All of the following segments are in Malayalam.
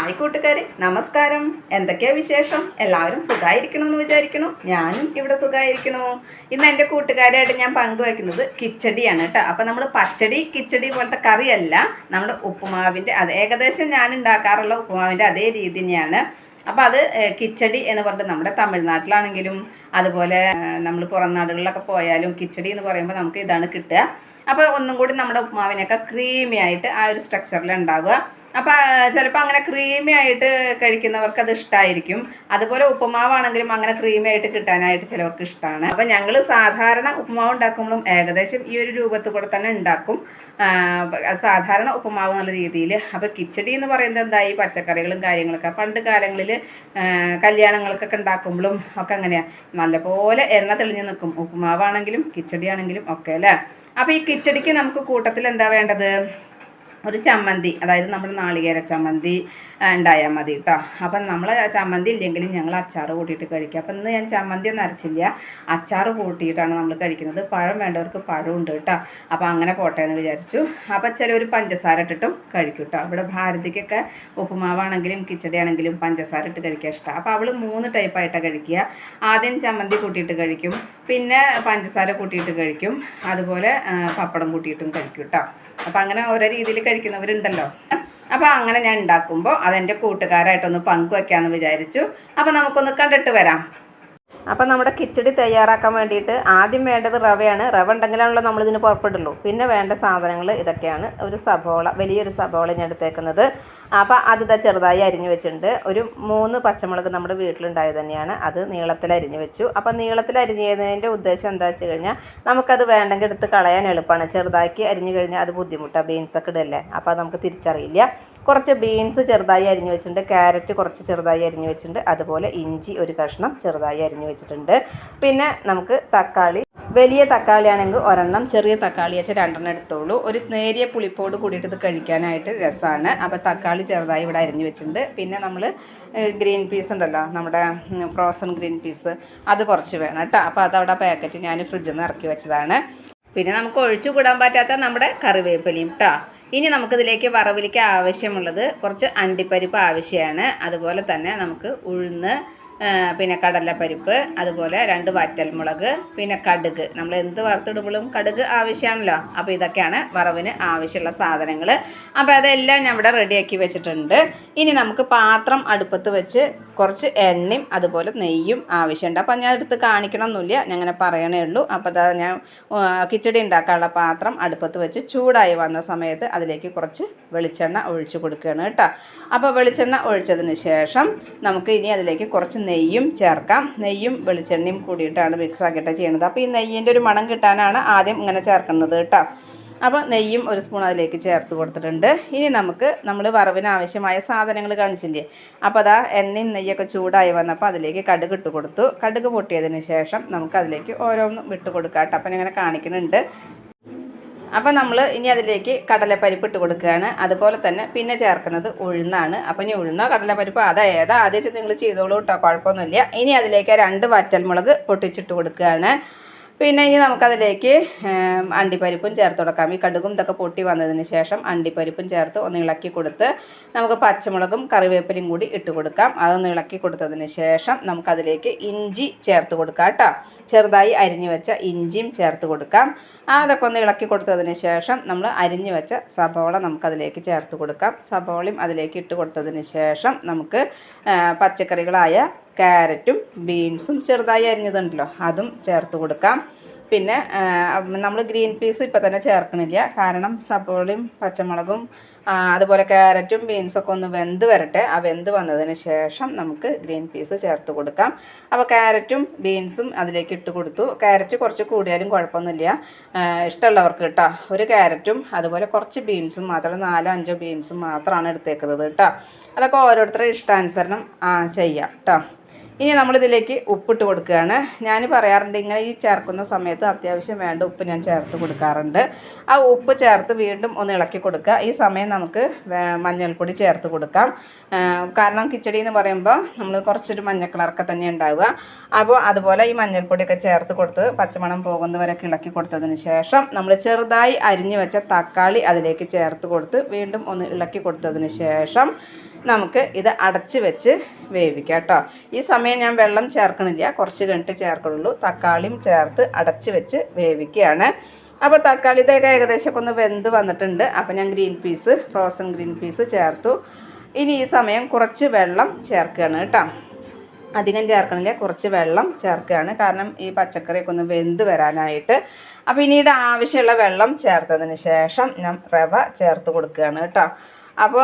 ഹായ് കൂട്ടുകാരെ, നമസ്കാരം. എന്തൊക്കെയാ വിശേഷം? എല്ലാവരും സുഖമായിരിക്കണം എന്ന് വിചാരിക്കണു. ഞാനും ഇവിടെ സുഖമായിരിക്കണു. ഇന്ന് എൻ്റെ കൂട്ടുകാരായിട്ട് ഞാൻ പങ്കുവയ്ക്കുന്നത് കിച്ചടിയാണ് കേട്ടോ. അപ്പം നമ്മൾ പച്ചടി കിച്ചടി പോലത്തെ കറിയല്ല, നമ്മുടെ ഉപ്പുമാവിൻ്റെ അത് ഏകദേശം ഞാൻ ഉണ്ടാക്കാറുള്ള ഉപ്പുമാവിൻ്റെ അതേ രീതി തന്നെയാണ്. അപ്പോൾ അത് കിച്ചടി എന്ന് പറഞ്ഞിട്ട് നമ്മുടെ തമിഴ്നാട്ടിലാണെങ്കിലും അതുപോലെ നമ്മൾ പുറം നാടുകളിലൊക്കെ പോയാലും കിച്ചടി എന്ന് പറയുമ്പോൾ നമുക്ക് ഇതാണ് കിട്ടുക. അപ്പോൾ ഒന്നും കൂടി നമ്മുടെ ഉപ്പുമാവിനൊക്കെ ക്രീമി ആയിട്ട് ആ ഒരു സ്ട്രക്ചറിൽ ഉണ്ടാവുക. അപ്പോൾ ചിലപ്പോൾ അങ്ങനെ ക്രീമി ആയിട്ട് കഴിക്കുന്നവർക്ക് അത് ഇഷ്ടമായിരിക്കും. അതുപോലെ ഉപ്പുമാവാണെങ്കിലും അങ്ങനെ ക്രീമി ആയിട്ട് കിട്ടാനായിട്ട് ചിലവർക്ക് ഇഷ്ടമാണ്. അപ്പോൾ ഞങ്ങൾ സാധാരണ ഉപ്പുമാവ് ഉണ്ടാക്കുമ്പോഴും ഏകദേശം ഈ ഒരു രൂപത്തിൽ കൂടെ തന്നെ ഉണ്ടാക്കും, സാധാരണ ഉപ്പുമാവ് എന്നുള്ള രീതിയിൽ. അപ്പോൾ കിച്ചടി എന്ന് പറയുന്നത് എന്താ, ഈ പച്ചക്കറികളും കാര്യങ്ങളൊക്കെ പണ്ട് കാലങ്ങളിൽ കല്യാണങ്ങൾക്കൊക്കെ ഉണ്ടാക്കുമ്പോഴും ഒക്കെ അങ്ങനെയാണ്, നല്ലപോലെ എണ്ണ തെളിഞ്ഞ് നിൽക്കും. ഉപ്പുമാവാണെങ്കിലും കിച്ചടി ആണെങ്കിലും ഒക്കെ അല്ലേ. അപ്പോൾ ഈ കിച്ചടിക്ക് നമുക്ക് കൂട്ടത്തിൽ എന്താ വേണ്ടത്, ഒരു ചമ്മന്തി, അതായത് നമ്മുടെ നാളികേര ചമ്മന്തി ഉണ്ടായാൽ മതി കേട്ടോ. അപ്പം നമ്മൾ ചമ്മന്തി ഇല്ലെങ്കിലും ഞങ്ങൾ അച്ചാർ കൂട്ടിയിട്ട് കഴിക്കുക. അപ്പം ഇന്ന് ഞാൻ ചമ്മന്തി ഒന്നും അരച്ചില്ല, അച്ചാർ കൂട്ടിയിട്ടാണ് നമ്മൾ കഴിക്കുന്നത്. പഴം വേണ്ടവർക്ക് പഴം ഉണ്ട് കേട്ടോ. അപ്പോൾ അങ്ങനെ പോട്ടെ എന്ന് വിചാരിച്ചു. അപ്പം ചിലർ പഞ്ചസാര ഇട്ടിട്ടും കഴിക്കും കേട്ടോ. ഇവിടെ ഭാരതിക്കൊക്കെ ഉപ്പുമാവാണെങ്കിലും കിച്ചടി ആണെങ്കിലും പഞ്ചസാര ഇട്ട് കഴിക്കാൻ ഇഷ്ടമാണ്. അപ്പോൾ അവൾ 3 ടൈപ്പായിട്ടാണ് കഴിക്കുക. ആദ്യം ചമ്മന്തി കൂട്ടിയിട്ട് കഴിക്കും, പിന്നെ പഞ്ചസാര കൂട്ടിയിട്ട് കഴിക്കും, അതുപോലെ പപ്പടം കൂട്ടിയിട്ടും കഴിക്കും കേട്ടോ. അപ്പം അങ്ങനെ ഓരോ രീതിയിൽ കഴിക്കുന്നവരുണ്ടല്ലോ. അപ്പോൾ അങ്ങനെ ഞാൻ ഉണ്ടാക്കുമ്പോൾ അതെൻ്റെ കൂട്ടുകാരായിട്ടൊന്ന് പങ്കുവയ്ക്കാമെന്ന് വിചാരിച്ചു. അപ്പോൾ നമുക്കൊന്ന് കണ്ടിട്ട് വരാം. അപ്പം നമ്മുടെ കിച്ചടി തയ്യാറാക്കാൻ വേണ്ടിയിട്ട് ആദ്യം വേണ്ടത് റവയാണ്. റവ ഉണ്ടെങ്കിലാണല്ലോ നമ്മളിതിന് പുറപ്പെടുള്ളൂ. പിന്നെ വേണ്ട സാധനങ്ങൾ ഇതൊക്കെയാണ്. ഒരു സബോള, വലിയൊരു സബോള ഞാൻ എടുത്തേക്കുന്നത്. അപ്പോൾ അത് ചെറുതായി അരിഞ്ഞു വെച്ചിട്ടുണ്ട്. ഒരു 3 പച്ചമുളക് നമ്മുടെ വീട്ടിലുണ്ടായത് തന്നെയാണ്, അത് നീളത്തിൽ അരിഞ്ഞു വെച്ചു. അപ്പം നീളത്തിൽ അരിഞ്ഞതിൻ്റെ ഉദ്ദേശം എന്താ വെച്ച് കഴിഞ്ഞാൽ നമുക്കത് വേണ്ടെങ്കിൽ എടുത്ത് കളയാൻ എളുപ്പമാണ്. ചെറുതാക്കി അരിഞ്ഞു കഴിഞ്ഞാൽ അത് ബുദ്ധിമുട്ടാണ്, ബീൻസൊക്കെ ഇടല്ലേ, അപ്പോൾ അത് നമുക്ക് തിരിച്ചറിയില്ല. കുറച്ച് ബീൻസ് ചെറുതായി അരിഞ്ഞു വെച്ചിട്ടുണ്ട്, ക്യാരറ്റ് കുറച്ച് ചെറുതായി അരിഞ്ഞു വെച്ചിട്ടുണ്ട്, അതുപോലെ ഇഞ്ചി ഒരു കഷ്ണം ചെറുതായി അരിഞ്ഞു വെച്ചിട്ടുണ്ട്. പിന്നെ നമുക്ക് തക്കാളി, വലിയ തക്കാളി ആണെങ്കിൽ ഒരെണ്ണം, ചെറിയ തക്കാളി വെച്ചാൽ 2 എടുത്തോളൂ. ഒരു നേരിയ പുളിപ്പോട് കൂടിയിട്ട് ഇത് കഴിക്കാനായിട്ട് രസമാണ്. അപ്പോൾ തക്കാളി ചെറുതായി ഇവിടെ അരിഞ്ഞു വെച്ചിട്ടുണ്ട്. പിന്നെ നമ്മൾ ഗ്രീൻ പീസ് ഉണ്ടല്ലോ, നമ്മുടെ ഫ്രോസൺ ഗ്രീൻ പീസ്, അത് കുറച്ച് വേണം കേട്ടോ. അപ്പോൾ അതവിടെ പാക്കറ്റ് ഞാൻ ഫ്രിഡ്ജിൽ നിന്ന് ഇറക്കി വെച്ചതാണ്. പിന്നെ നമുക്ക് ഒഴിച്ചു കൂടാൻ പറ്റാത്ത നമ്മുടെ കറിവേപ്പിലയും കേട്ടോ. ഇനി നമുക്കിതിലേക്ക് വറവിലേക്ക് ആവശ്യമുള്ളത് കുറച്ച് അണ്ടിപ്പരിപ്പ് ആവശ്യമാണ്. അതുപോലെ തന്നെ നമുക്ക് ഉഴുന്ന്, പിന്നെ കടലപ്പരിപ്പ്, അതുപോലെ 2 വറ്റൽമുളക്, പിന്നെ കടുക്. നമ്മൾ എന്ത് വറുത്തിടുമ്പോഴും കടുക് ആവശ്യമാണല്ലോ. അപ്പോൾ ഇതൊക്കെയാണ് വറവിന് ആവശ്യമുള്ള സാധനങ്ങൾ. അപ്പോൾ അതെല്ലാം ഞാൻ ഇവിടെ റെഡിയാക്കി വെച്ചിട്ടുണ്ട്. ഇനി നമുക്ക് പാത്രം അടുപ്പത്ത് വെച്ച് കുറച്ച് എണ്ണയും അതുപോലെ നെയ്യും ആവശ്യമുണ്ട്. അപ്പോൾ ഞാൻ എടുത്ത് കാണിക്കണമെന്നില്ല, ഞാൻ അങ്ങനെ പറയണേ ഉള്ളൂ. അപ്പോൾ അതാ ഞാൻ കിച്ചടി ഉണ്ടാക്കാനുള്ള പാത്രം അടുപ്പത്ത് വെച്ച് ചൂടായി വന്ന സമയത്ത് അതിലേക്ക് കുറച്ച് വെളിച്ചെണ്ണ ഒഴിച്ച് കൊടുക്കുകയാണ് കേട്ടോ. അപ്പോൾ വെളിച്ചെണ്ണ ഒഴിച്ചതിന് ശേഷം നമുക്ക് ഇനി അതിലേക്ക് കുറച്ച് നെയ്യും ചേർക്കാം. നെയ്യും വെളിച്ചെണ്ണയും കൂടിയിട്ടാണ് മിക്സ് ആക്കിയിട്ട് ചെയ്യുന്നത്. അപ്പോൾ ഈ നെയ്യിൻ്റെ ഒരു മണം കിട്ടാനാണ് ആദ്യം ഇങ്ങനെ ചേർക്കുന്നത് കേട്ടോ. അപ്പോൾ നെയ്യും 1 സ്പൂൺ അതിലേക്ക് ചേർത്ത് കൊടുത്തിട്ടുണ്ട്. ഇനി നമ്മൾ വറവിന് ആവശ്യമായ സാധനങ്ങൾ കാണിച്ചില്ലേ, അപ്പോൾ അതാ എണ്ണയും നെയ്യൊക്കെ ചൂടായി വന്നപ്പോൾ അതിലേക്ക് കടുക് ഇട്ട് കൊടുത്തു. കടുക് പൊട്ടിയതിന് ശേഷം നമുക്ക് അതിലേക്ക് ഓരോന്നും വിട്ട് കൊടുക്കാം കേട്ടോ. അപ്പം ഇങ്ങനെ കാണിക്കുന്നുണ്ട്. അപ്പോൾ നമ്മൾ ഇനി അതിലേക്ക് കടലപ്പരിപ്പ് ഇട്ട് കൊടുക്കുകയാണ്. അതുപോലെ തന്നെ പിന്നെ ചേർക്കുന്നത് ഉഴുന്നാണ്. അപ്പോൾ ഇനി ഉഴുന്നോ കടലപ്പരിപ്പോ ഏതാ ആദ്യം നിങ്ങൾ ചെയ്തോളൂ കേട്ടോ, കുഴപ്പമൊന്നുമില്ല. ഇനി അതിലേക്ക് 2 വറ്റൽമുളക് പൊട്ടിച്ചിട്ട് കൊടുക്കുകയാണ്. പിന്നെ ഇനി നമുക്കതിലേക്ക് അണ്ടിപ്പരിപ്പും ചേർത്ത് കൊടുക്കാം. ഈ കടുകും ഇതൊക്കെ പൊട്ടി വന്നതിന് ശേഷം അണ്ടിപ്പരിപ്പും ചേർത്ത് ഒന്ന് ഇളക്കി കൊടുത്ത് നമുക്ക് പച്ചമുളകും കറിവേപ്പിലയും കൂടി ഇട്ട് കൊടുക്കാം. അതൊന്ന് ഇളക്കി കൊടുത്തതിന് ശേഷം നമുക്കതിലേക്ക് ഇഞ്ചി ചേർത്ത് കൊടുക്കാം കേട്ടോ. ചെറുതായി അരിഞ്ഞു വെച്ച ഇഞ്ചിയും ചേർത്ത് കൊടുക്കാം. അതൊക്കെ ഒന്ന് ഇളക്കി കൊടുത്തതിന് ശേഷം നമ്മൾ അരിഞ്ഞു വെച്ച സബോള നമുക്കതിലേക്ക് ചേർത്ത് കൊടുക്കാം. സബോളയും അതിലേക്ക് ഇട്ട് കൊടുത്തതിന് ശേഷം നമുക്ക് പച്ചക്കറികളായ ക്യാരറ്റും ബീൻസും ചെറുതായി അരിഞ്ഞതുണ്ടല്ലോ അതും ചേർത്ത് കൊടുക്കാം. പിന്നെ നമ്മൾ ഗ്രീൻ പീസ് ഇപ്പം തന്നെ ചേർക്കണില്ല, കാരണം സബോളയും പച്ചമുളകും അതുപോലെ ക്യാരറ്റും ബീൻസൊക്കെ ഒന്ന് വെന്ത് വരട്ടെ. ആ വെന്ത് വന്നതിന് ശേഷം നമുക്ക് ഗ്രീൻ പീസ് ചേർത്ത് കൊടുക്കാം. അപ്പോൾ ക്യാരറ്റും ബീൻസും അതിലേക്ക് ഇട്ട് കൊടുത്തു. ക്യാരറ്റ് കുറച്ച് കൂടിയാലും കുഴപ്പമൊന്നുമില്ല, ഇഷ്ടമുള്ളവർക്ക് കേട്ടോ. ഒരു ക്യാരറ്റും അതുപോലെ കുറച്ച് ബീൻസും മാത്രം, 4-5 ബീൻസും മാത്രമാണ് എടുത്തേക്കുന്നത് കേട്ടോ. അതൊക്കെ ഓരോരുത്തരുടെ ഇഷ്ടാനുസരണം ചെയ്യാം കേട്ടോ. ഇനി നമ്മളിതിലേക്ക് ഉപ്പിട്ട് കൊടുക്കുകയാണ്. ഞാൻ പറയാറുണ്ട്, ഇങ്ങനെ ഈ ചേർക്കുന്ന സമയത്ത് അത്യാവശ്യം വേണ്ട ഉപ്പ് ഞാൻ ചേർത്ത് കൊടുക്കാറുണ്ട്. ആ ഉപ്പ് ചേർത്ത് വീണ്ടും ഒന്ന് ഇളക്കി കൊടുക്കുക. ഈ സമയം നമുക്ക് മഞ്ഞൾപ്പൊടി ചേർത്ത് കൊടുക്കാം. കാരണം കിച്ചടി എന്ന് പറയുമ്പോൾ നമ്മൾ കുറച്ചൊരു മഞ്ഞ കളറൊക്കെ തന്നെ ഉണ്ടാവുക. അപ്പോൾ അതുപോലെ ഈ മഞ്ഞൾപ്പൊടിയൊക്കെ ചേർത്ത് കൊടുത്ത് പച്ചമണം പോകുന്നവരൊക്കെ ഇളക്കി കൊടുത്തതിന് ശേഷം നമ്മൾ ചെറുതായി അരിഞ്ഞു വെച്ച തക്കാളി അതിലേക്ക് ചേർത്ത് കൊടുത്ത് വീണ്ടും ഒന്ന് ഇളക്കി കൊടുത്തതിന് ശേഷം നമുക്ക് ഇത് അടച്ച് വെച്ച് വേവിക്കാം കേട്ടോ. ഈ സമയം ഞാൻ വെള്ളം ചേർക്കണില്ല, കുറച്ച് കഴിഞ്ഞിട്ട് ചേർക്കുള്ളൂ. തക്കാളിയും ചേർത്ത് അടച്ച് വെച്ച് വേവിക്കുകയാണ്. അപ്പോൾ തക്കാളി ഇതൊക്കെ ഏകദേശമൊക്കെ ഒന്ന് വെന്ത് വന്നിട്ടുണ്ട്. അപ്പോൾ ഞാൻ ഫ്രോസൺ ഗ്രീൻ പീസ് ചേർത്തു. ഇനി ഈ സമയം കുറച്ച് വെള്ളം ചേർക്കുകയാണ് കേട്ടോ. അധികം ചേർക്കണില്ല, കുറച്ച് വെള്ളം ചേർക്കുകയാണ്, കാരണം ഈ പച്ചക്കറിയൊക്കെ ഒന്ന് വെന്ത് വരാനായിട്ട്. അപ്പോൾ പിന്നീട് ആവശ്യമുള്ള വെള്ളം ചേർത്തതിന് ശേഷം ഞാൻ റവ ചേർത്ത് കൊടുക്കുകയാണ് കേട്ടോ. അപ്പോൾ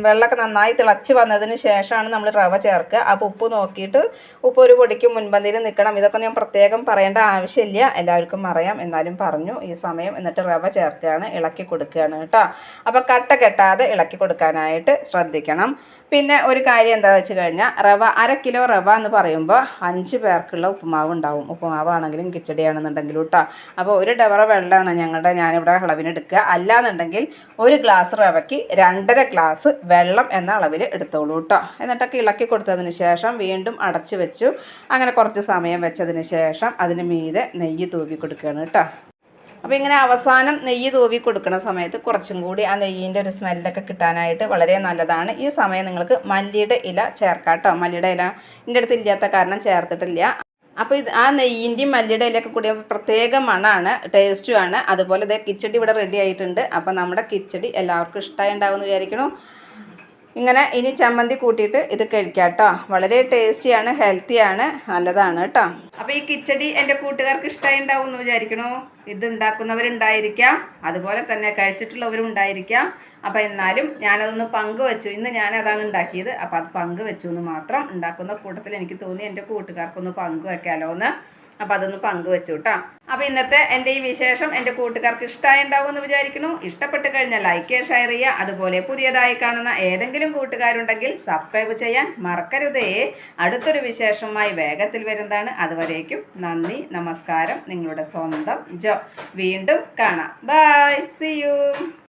വെള്ളമൊക്കെ നന്നായി തിളച്ച് വന്നതിന് ശേഷമാണ് നമ്മൾ റവ ചേർക്കുക. അപ്പോൾ ഉപ്പ് നോക്കിയിട്ട് ഉപ്പ് ഒരു പൊടിക്ക് മുൻപന്തിയിൽ നിൽക്കണം. ഇതൊക്കെ ഞാൻ പ്രത്യേകം പറയേണ്ട ആവശ്യമില്ല, എല്ലാവർക്കും അറിയാം, എന്നാലും പറഞ്ഞു ഈ സമയം. എന്നിട്ട് റവ ചേർക്കുകയാണ്, ഇളക്കി കൊടുക്കുകയാണ് കേട്ടോ. അപ്പോൾ കട്ട കെട്ടാതെ ഇളക്കി കൊടുക്കാനായിട്ട് ശ്രദ്ധിക്കണം. പിന്നെ ഒരു കാര്യം എന്താ വെച്ച് കഴിഞ്ഞാൽ അര കിലോ റവ എന്ന് പറയുമ്പോൾ 5 പേർക്കുള്ള ഉപ്പുമാവ് ഉണ്ടാവും. ഉപ്പുമാവാണെങ്കിലും കിച്ചടിയാണെന്നുണ്ടെങ്കിലും കേട്ടോ. അപ്പോൾ 1 ഡബറ വെള്ളമാണ് ഞാനിവിടെ അളവിനെടുക്കുക. അല്ലാന്നുണ്ടെങ്കിൽ 1 ഗ്ലാസ് റവയ്ക്ക് 2.5 ഗ്ലാസ് വെള്ളം എന്ന അളവിൽ എടുത്തോളൂ കേട്ടോ. എന്നിട്ടൊക്കെ ഇളക്കി കൊടുത്തതിന് ശേഷം വീണ്ടും അടച്ചു വെച്ചു. അങ്ങനെ കുറച്ച് സമയം വെച്ചതിന് ശേഷം അതിന് മീതെ നെയ്യ് തൂവി കൊടുക്കുകയാണ് കേട്ടോ. അപ്പോൾ ഇങ്ങനെ അവസാനം നെയ്യ് തൂവി കൊടുക്കുന്ന സമയത്ത് കുറച്ചും കൂടി ആ നെയ്യിൻ്റെ ഒരു സ്മെല്ലൊക്കെ കിട്ടാനായിട്ട് വളരെ നല്ലതാണ്. ഈ സമയം നിങ്ങൾക്ക് മല്ലിയുടെ ഇല ചേർക്കാം കേട്ടോ. മല്ലിയുടെ ഇല എൻ്റെ അടുത്ത് ഇല്ലാത്ത കാരണം ചേർത്തിട്ടില്ല. അപ്പോൾ ആ നെയ്യിൻ്റെയും മല്ലിയുടെ ഇലയൊക്കെ കൂടി പ്രത്യേക മണമാണ്, ടേസ്റ്റുമാണ്. അതുപോലെ ഇതേ കിച്ചടി ഇവിടെ റെഡി ആയിട്ടുണ്ട്. അപ്പോൾ നമ്മുടെ കിച്ചടി എല്ലാവർക്കും ഇഷ്ടമായി ഉണ്ടാവുമെന്ന് വിചാരിക്കണു. ഇങ്ങനെ ഇനി ചമ്മന്തി കൂട്ടിയിട്ട് ഇത് കഴിക്കാം കേട്ടോ. വളരെ ടേസ്റ്റിയാണ്, ഹെൽത്തിയാണ്, നല്ലതാണ് കേട്ടോ. അപ്പോൾ ഈ കിച്ചടി എൻ്റെ കൂട്ടുകാർക്ക് ഇഷ്ടമായി ഉണ്ടാവും എന്ന് വിചാരിക്കണു. ഇത് ഉണ്ടാക്കുന്നവരുണ്ടായിരിക്കാം, അതുപോലെ തന്നെ കഴിച്ചിട്ടുള്ളവരും ഉണ്ടായിരിക്കാം. അപ്പോൾ എന്നാലും ഞാനതൊന്ന് പങ്കുവെച്ചു. ഇന്ന് ഞാനതാണ് ഉണ്ടാക്കിയത്. അപ്പോൾ അത് പങ്കുവെച്ചു എന്ന് മാത്രം. ഉണ്ടാക്കുന്ന കൂട്ടത്തിൽ എനിക്ക് തോന്നി എൻ്റെ കൂട്ടുകാർക്കൊന്ന് പങ്കുവെക്കാമല്ലോ എന്ന്. അപ്പോൾ അതൊന്ന് പങ്കുവെച്ചു കേട്ടോ. അപ്പോൾ ഇന്നത്തെ എൻ്റെ ഈ വിശേഷം എൻ്റെ കൂട്ടുകാർക്ക് ഇഷ്ടമായി ഉണ്ടാവും എന്ന് വിചാരിക്കുന്നു. ഇഷ്ടപ്പെട്ട് കഴിഞ്ഞാൽ ലൈക്ക് ചെയ്യുക, ഷെയർ ചെയ്യുക. അതുപോലെ പുതിയതായി കാണുന്ന ഏതെങ്കിലും കൂട്ടുകാരുണ്ടെങ്കിൽ സബ്സ്ക്രൈബ് ചെയ്യാൻ മറക്കരുതേ. അടുത്തൊരു വിശേഷവുമായി വേഗത്തിൽ വരുന്നതാണ്. അതുവരേക്കും നന്ദി, നമസ്കാരം. നിങ്ങളുടെ സ്വന്തം ജോ. വീണ്ടും കാണാം. Bye, see U.